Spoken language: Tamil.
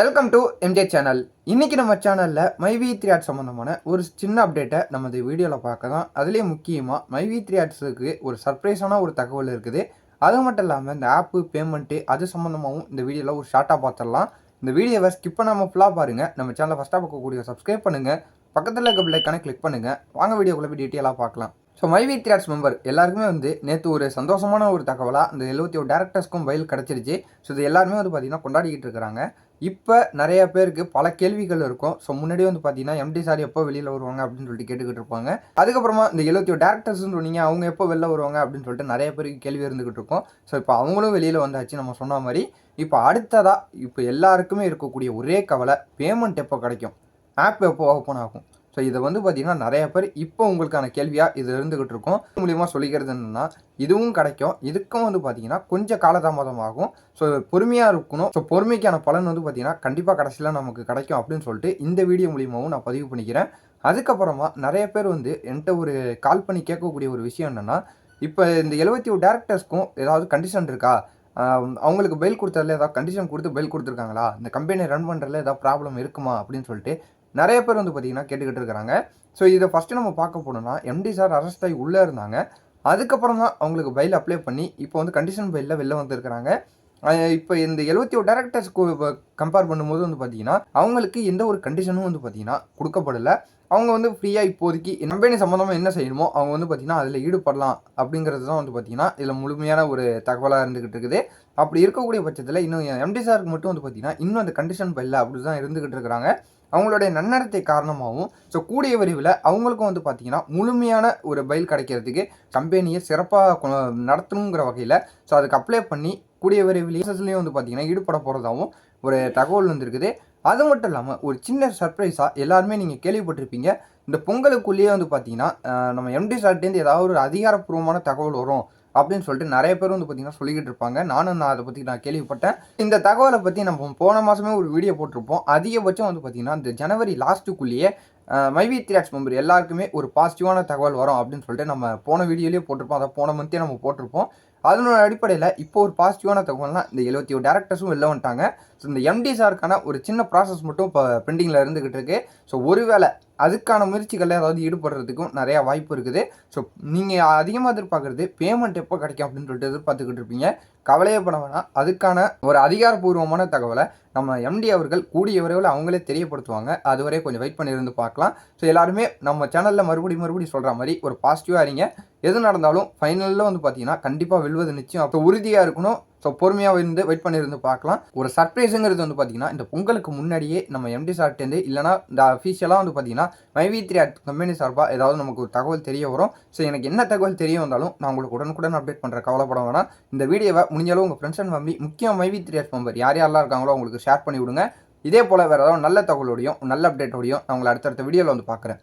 Welcome to MJ channel. இன்றைக்கி நம்ம சேனலில் மைவி3 ஆட்ஸ் சம்மந்தமான ஒரு சின்ன அப்டேட்டை நம்ம இந்த வீடியோவில் பார்க்க தான். அதுலேயே முக்கியமாக மைவி3 ஆட்ஸுக்கு ஒரு சர்ப்ரைஸான ஒரு தகவல் இருக்குது. அது மட்டும் இல்லாமல் இந்த ஆப்பு பேமெண்ட்டு அது சம்மந்தமாகவும் இந்த வீடியோவில் ஒரு ஷார்ட்டாக பார்த்துடலாம். இந்த வீடியோவை ஸ்கிப் பண்ணாமல் ஃபுல்லாக பாருங்கள். நம்ம சேனலை ஃபஸ்ட்டாக பார்க்கக்கூடிய சப்ஸ்கிரைப் பண்ணுங்கள், பக்கத்தில் இருக்க பெல் ஐக்கானை கிளிக் பண்ணுங்கள். வாங்க வீடியோக்குள்ளே போய் டீட்டெயிலாக பார்க்கலாம். ஸோ மைவி3 ஆட்ஸ் மெம்பர் எல்லாருக்குமே நேற்று ஒரு சந்தோஷமான ஒரு தகவலாக இந்த 71 டேரக்டர்ஸ்க்கும் பயில் கிடச்சிருச்சு. ஸோ இது எல்லாருமே பார்த்திங்கன்னா கொண்டாடிக்கிட்டு இருக்கிறாங்க. இப்போ நிறைய பேருக்கு பல கேள்விகள் இருக்கும். ஸோ முன்னாடி பார்த்தீங்கன்னா எம்டி சார் எப்போ வெளியில் வருவாங்க அப்படின்னு சொல்லிட்டு கேட்டுக்கிட்டு இருப்பாங்க. அதுக்கப்புறமா இந்த 71 டேரக்டர்ஸ்ன்னு சொன்னீங்க, அவங்க எப்போ வெளில வருவாங்க அப்படின்னு சொல்லிட்டு நிறைய பேருக்கு கேள்வி இருந்துகிட்டு இருக்கும். ஸோ இப்போ அவங்களும் வெளியில் வந்தாச்சு. நம்ம சொன்ன மாதிரி இப்போ அடுத்ததாக இப்போ எல்லாருக்குமே இருக்கக்கூடிய ஒரே கவலை, பேமெண்ட் எப்போ கிடைக்கும், ஆப் எப்போ ஓப்பன் ஆகும். ஸோ இதை பார்த்தீங்கன்னா நிறைய பேர் இப்போ உங்களுக்கான கேள்வியாக இது இருந்துகிட்டு இருக்கும். மூலியமாக சொல்லிக்கிறது என்னென்னா, இதுவும் கிடைக்கும், இதுக்கும் பார்த்தீங்கன்னா கொஞ்சம் காலதாமதம் ஆகும். ஸோ பொறுமையாக இருக்கணும். ஸோ பொறுமைக்கான பலன் பார்த்தீங்கன்னா கண்டிப்பாக கடைசியில் நமக்கு கிடைக்கும் அப்படின்னு சொல்லிட்டு இந்த வீடியோ மூலியமாகவும் நான் பதிவு பண்ணிக்கிறேன். அதுக்கப்புறமா நிறைய பேர் என்கிட்ட ஒரு கால் பண்ணி கேட்கக்கூடிய ஒரு விஷயம் என்னென்னா, இப்போ இந்த 71 டேரக்டர்ஸ்க்கும் ஏதாவது கண்டிஷன் இருக்கா, அவங்களுக்கு பெயில் கொடுத்ததில் ஏதாவது கண்டிஷன் கொடுத்து பெயில் கொடுத்துருக்காங்களா, இந்த கம்பெனி ரன் பண்ணுறதுல ஏதாவது ப்ராப்ளம் இருக்குமா அப்படின்னு சொல்லிட்டு நிறைய பேர் பார்த்தீங்கன்னா கேட்டுக்கிட்டு இருக்கிறாங்க. ஸோ இதை ஃபஸ்ட்டு நம்ம பார்க்க போனோம்னா, எம்டி சார் அரெஸ்ட் ஆகி உள்ளே இருந்தாங்க. அதுக்கப்புறம் தான் அவங்களுக்கு பெயில் அப்ளை பண்ணி இப்போ கண்டிஷன் பெயிலில் வெளில வந்துருக்கிறாங்க. இப்போ இந்த 71 டேரக்டர்ஸ்க்கு கம்பேர் பண்ணும்போது பார்த்தீங்கன்னா அவங்களுக்கு எந்த ஒரு கண்டிஷனும் பார்த்தீங்கன்னா கொடுக்கப்படலை. அவங்க ஃப்ரீயாக இப்போதைக்கு கம்பெனி சம்மந்தமாக என்ன செய்யணுமோ அவங்க பார்த்தீங்கன்னா அதில் ஈடுபடலாம் அப்படிங்கிறது தான் பார்த்தீங்கன்னா இதில் முழுமையான ஒரு தகவலாக இருந்துக்கிட்டு இருக்குது. அப்படி இருக்கக்கூடிய பட்சத்தில் இன்னும் எம்டி சாருக்கு மட்டும் பார்த்தீங்கன்னா இன்னும் அந்த கண்டிஷன் பெயிலில் அப்படி தான் இருந்துக்கிட்டு இருக்கிறாங்க. அவங்களுடைய நன்னடத்தை காரணமாகவும் ஸோ கூடிய விரைவில் அவங்களுக்கும் பார்த்தீங்கன்னா முழுமையான ஒரு பெயில் கிடைக்கிறதுக்கு கம்பெனியை சிறப்பாக நடத்தணுங்கிற வகையில் ஸோ அதுக்கு அப்ளை பண்ணி கூடிய விரைவிலேயும் பார்த்தீங்கன்னா ஈடுபட போகிறதாகவும் ஒரு தகவல் வந்துருக்குது. அது மட்டும் இல்லாமல் ஒரு சின்ன சர்ப்ரைஸாக எல்லாருமே நீங்கள் கேள்விப்பட்டிருப்பீங்க. இந்த பொங்கலுக்குள்ளேயே பார்த்தீங்கன்னா நம்ம எம்டி சார்ட்டேருந்து ஏதாவது ஒரு அதிகாரப்பூர்வமான தகவல் வரும் அப்படின்னு சொல்லிட்டு நிறைய பேர் பார்த்தீங்கன்னா சொல்லிக்கிட்டு இருப்பாங்க. நான் அதை பற்றி கேள்விப்பட்டேன். இந்த தகவலை பற்றி நம்ம போன மாதமே ஒரு வீடியோ போட்டிருப்போம். அதிகபட்சம் பார்த்தீங்கன்னா இந்த ஜனவரி லாஸ்ட்டுக்குள்ளேயே மைவி3 ஆட்ஸ் மெம்பர் எல்லாருக்குமே ஒரு பாசிட்டிவான தகவல் வரும் அப்படின்னு சொல்லிட்டு நம்ம போன வீடியோலேயே போட்டிருப்போம். அதை போன மந்த்தே நம்ம போட்டிருப்போம். அதனோட அடிப்படையில் இப்போ ஒரு பாசிட்டிவான தகவல்னால் இந்த 71 டேரக்டர்ஸும் வெளில வந்துட்டாங்க. ஸோ இந்த எம்டி சாருக்கான ஒரு சின்ன ப்ராசஸ் மட்டும் இப்போ பெண்டிங்கில் இருந்துக்கிட்டு இருக்கு. ஸோ ஒருவேளை அதுக்கான முயற்சிகளில் ஏதாவது ஈடுபடுறதுக்கும் நிறையா வாய்ப்பு இருக்குது. ஸோ நீங்கள் அதிகமாக எதிர்பார்க்குறது பேமெண்ட் எப்போ கிடைக்கும் அப்படின்னு சொல்லிட்டு எதிர்பார்த்துக்கிட்டு இருப்பீங்க. கவலையே பண்ண வேணாம். அதுக்கான ஒரு அதிகாரப்பூர்வமான தகவலை நம்ம எம்டி அவர்கள் கூடிய விரைவில் அவங்களே தெரியப்படுத்துவாங்க. அதுவரை கொஞ்சம் வெயிட் பண்ணி இருந்து பார்க்கலாம். ஸோ எல்லாருமே நம்ம சேனலில் மறுபடியும் சொல்கிற மாதிரி ஒரு பாசிட்டிவாக இருங்க. எது நடந்தாலும் ஃபைனலில் பார்த்தீங்கன்னா கண்டிப்பாக வெல்வது நிச்சயம். அப்போ உறுதியாக இருக்கணும். ஸோ பொறுமையாக வெயிட் பண்ணியிருந்து பார்க்கலாம். ஒரு சர்ப்ரைஸுங்கிறது பார்த்தீங்கன்னா இந்த பொங்கலுக்கு முன்னாடியே நம்ம எம்டி சார்ட்டேருந்து இல்லைனா இந்த அஃபீஷியலாக பார்த்தீங்கன்னா மைவி3 கம்பெனி சார்பாக ஏதாவது நமக்கு ஒரு தகவல் தெரிய வரும். ஸோ எனக்கு என்ன தகவல் தெரிய வந்தாலும் நான் உங்களுக்கு உடனுக்குடன் அப்டேட் பண்ணுற கவலைப்பட வேணாம். இந்த வீடியோவை முடிஞ்சாலும் உங்கள் ஃப்ரெண்ட்ஸ் அண்ட் ஃபேமிலி முக்கியம் மைவி3 மெம்பர் யாரெல்லாம் இருக்காங்களோ அவங்களுக்கு ஷேர் பண்ணி விடுங்க. இதே போல் வேறு ஏதாவது நல்ல தகவலோடையும் நல்ல அப்டேட்டோடையும் நான் உங்களை அடுத்தடுத்த வீடியோவில் பார்க்குறேன்.